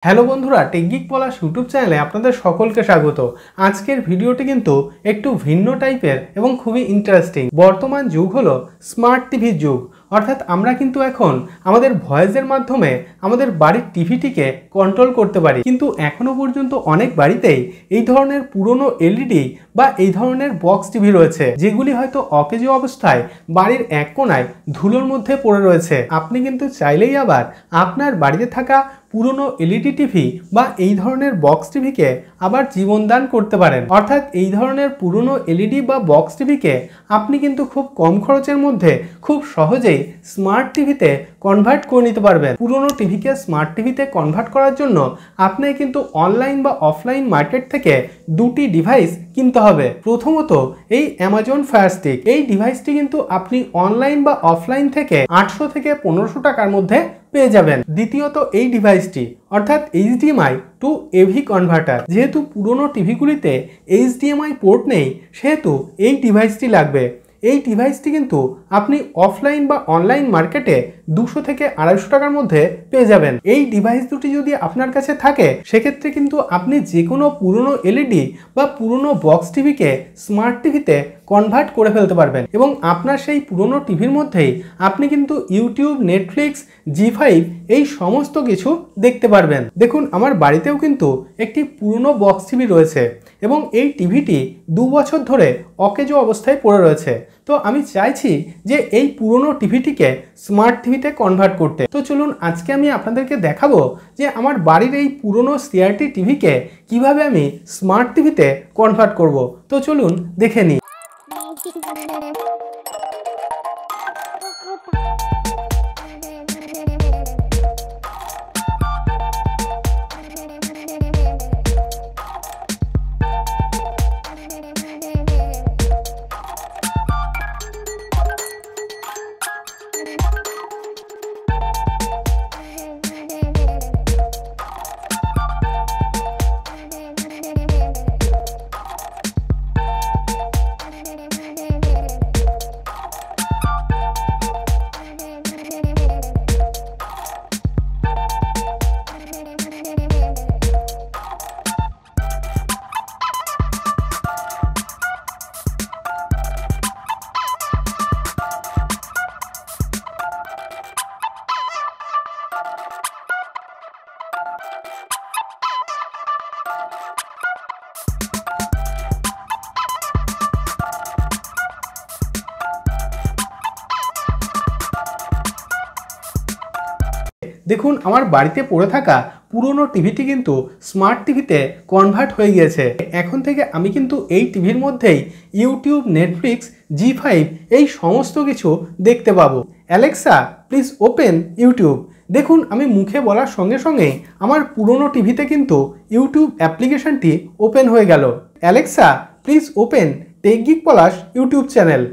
Hello বন্ধুরা, টেকগিক Palash YouTube চ্যানেলে আপনাদের সকলকে স্বাগত। আজকের ভিডিওটি কিন্তু একটু ভিন্ন টাইপের এবং খুবই ইন্টারেস্টিং। বর্তমান যুগ হলো স্মার্ট টিভির যুগ, অর্থাৎ আমরা কিন্তু এখন আমাদের ভয়েসের মাধ্যমে আমাদের বাড়ির টিভিটিকে কন্ট্রোল করতে পারি। কিন্তু এখনো পর্যন্ত অনেক বাড়িতেই এই ধরনের পুরনো এলইডি বা এই ধরনের বক্স টিভি রয়েছে, যেগুলি হয়তো অকেজো অবস্থায় বাড়ির এক কোণায় ধুলোর মধ্যে পড়ে রয়েছে। আপনি কিন্তু চাইলেই আবার আপনার বাড়িতে থাকা পুরনো এলইডি টিভি বা এই ধরনের বক্স টিভিকে আবার জীবনদান করতে পারেন। অর্থাৎ এই ধরনের পুরনো এলইডি বা বক্স টিভিকে আপনি কিন্তু খুব কম খরচের মধ্যে খুব সহজেই স্মার্ট টিভিতে কনভার্ট করে নিতে পারবেন। পুরনো টিভিকে স্মার্ট টিভিতে কনভার্ট করার জন্য আপনাকে কিন্তু অনলাইন বা অফলাইন মার্কেট থেকে দুটি ডিভাইস কিনতে হবে। প্রথমত এই অ্যামাজন ফায়ার স্টিক, এই ডিভাইসটি কিন্তু আপনি অনলাইন বা অফলাইন থেকে 800 থেকে 1500 টাকার মধ্যে পেয়ে যাবেন। দ্বিতীয়ত এই ডিভাইসটি অর্থাৎ HDMI টু AV কনভার্টার। যেহেতু পুরনো টিভিগুলিতে HDMI পোর্ট নেই, সেহেতু এই ডিভাইসটি লাগবে। এই ডিভাইসটি কিন্তু আপনি অফলাইন বা অনলাইন মার্কেটে 200 থেকে 250 টাকার মধ্যে পেয়ে যাবেন। এই ডিভাইস দুটি যদি আপনার কাছে থাকে, সেক্ষেত্রে কিন্তু আপনি যে কোনো পুরনো এলইডি বা পুরনো বক্স টিভিকে স্মার্ট টিভিতে কনভার্ট করে ফেলতে পারবেন এবং আপনার সেই পুরনো টিভির মধ্যেই আপনি কিন্তু ইউটিউব, নেটফ্লিক্স, জি5 এই সমস্ত কিছু দেখতে পারবেন। দেখুন, আমার বাড়িতেও কিন্তু একটি পুরনো বক্স টিভি রয়েছে এবং এই টিভিটি 2 বছর ধরে অকেজো অবস্থায় পড়ে রয়েছে। তো আমি চাইছি যে এই পুরনো টিভিটিকে স্মার্ট টিভিতে কনভার্ট করতে। তো চলুন আজকে আমি আপনাদেরকে দেখাবো যে আমার বাড়ির এই পুরনো সিআরটি টিভিকে কিভাবে আমি স্মার্ট টিভিতে কনভার্ট করব। তো চলুন দেখে নিই। দেখুন, আমার বাড়িতে পড়ে থাকা পুরনো টিভিটি কিন্তু স্মার্ট টিভিতে কনভার্ট হয়ে গিয়েছে। এখন থেকে আমি কিন্তু এই টিভির মধ্যেই ইউটিউব, নেটফ্লিক্স, জি5 এই সমস্ত কিছু দেখতে পাবো। Alexa please open YouTube. দেখুন, আমি মুখে বলার সঙ্গে সঙ্গে আমার পুরনো টিভিতে কিন্তু ইউটিউব অ্যাপ্লিকেশনটি ওপেন হয়ে গেল। Alexa please open TechGeek Palash YouTube channel.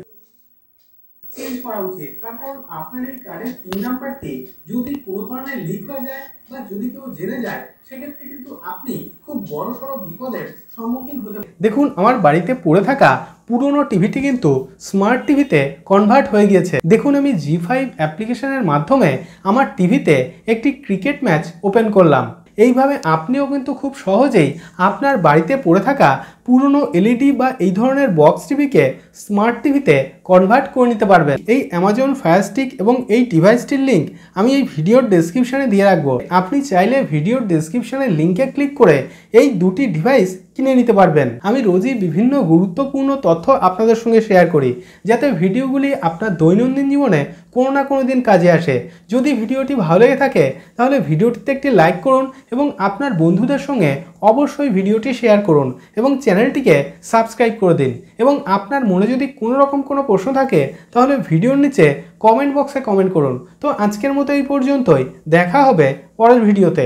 Change করা উচিত, কারণ আপনার এই কার্ডের পিন নাম্বারটি যদি কোনো কারণে লিক হয়ে যায় বা যদি কেউ জেনে যায়, সেক্ষেত্রে কিন্তু আপনি খুব বড়সড় বিপদের সম্মুখীন হতে পারেন। দেখুন, আমার বাড়িতে পড়ে থাকা পুরনো টিভিটি কিন্তু স্মার্ট টিভিতে কনভার্ট হয়ে গিয়েছে। দেখুন, আমি জি5 অ্যাপ্লিকেশনের মাধ্যমে আমার টিভিতে একটি ক্রিকেট ম্যাচ ওপেন করলাম। এইভাবে আপনিও কিন্তু খুব সহজেই আপনার বাড়িতে পড়ে থাকা পুরনো এলইডি বা এই ধরনের বক্স টিভিকে স্মার্ট টিভিতে কনভার্ট করে নিতে পারবেন। এই অ্যামাজন ফায়ার স্টিক এবং এই ডিভাইসটির লিঙ্ক আমি এই ভিডিওর ডেসক্রিপশনে দিয়ে রাখবো। আপনি চাইলে ভিডিওর ডেসক্রিপশনের লিঙ্কে ক্লিক করে এই দুটি ডিভাইস কিনে নিতে পারবেন। আমি রোজই বিভিন্ন গুরুত্বপূর্ণ তথ্য আপনাদের সঙ্গে শেয়ার করি, যাতে ভিডিওগুলি আপনার দৈনন্দিন জীবনে কোনো না কোনো দিন কাজে আসে। যদি ভিডিওটি ভালো লেগে থাকে, তাহলে ভিডিওটিতে একটি লাইক করুন এবং আপনার বন্ধুদের সঙ্গে অবশ্যই ভিডিওটি শেয়ার করুন এবং চ্যানেলটিকে সাবস্ক্রাইব করে দিন। এবং আপনার মনে যদি কোনো রকম কোনো প্রশ্ন থাকে, তাহলে ভিডিওর নিচে কমেন্ট বক্সে কমেন্ট করুন। তো আজকের মতো এই পর্যন্তই, দেখা হবে পরের ভিডিওতে।